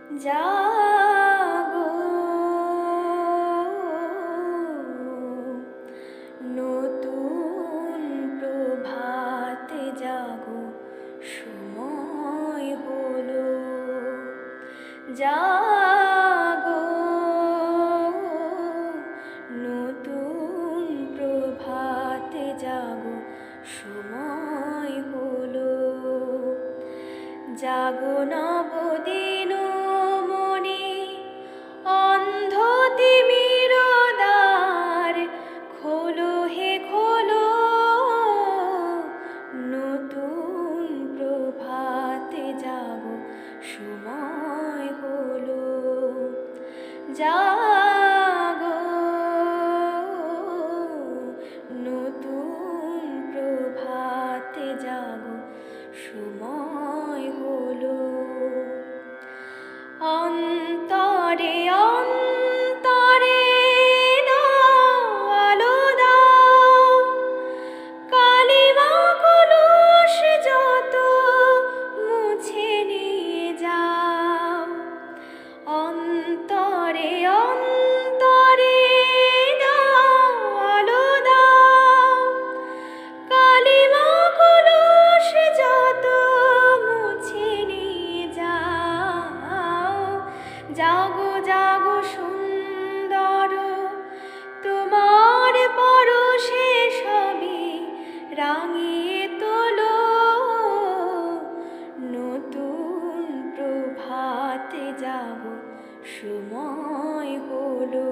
জাগো নতুন প্রভাতে জাগো, সময় হলো। জাগো নতুন প্রভাতে জাগো, সময় হলো। জাগো নবদিন মনে, অন্ধ তিমির দ্বার খোলো হে খোলো। নতুন প্রভাতে জাগো, সময় হলো। জাগো নতুন প্রভাতে জাগো, সময় হলো। অন্তরে অন্তরে আলো দাও, কালিমা কলুষ যত মুছে নিয়ে যাও। অন্তরে অন্তরে আলো দাও, কালিমা কলুষ যত মুছে নিয়ে যাও। জাগো জাগো সুন্দর, তোমার পরশে সবই রাঙিয়ে তোলো। নতুন প্রভাতে জাগো, সময় হলো।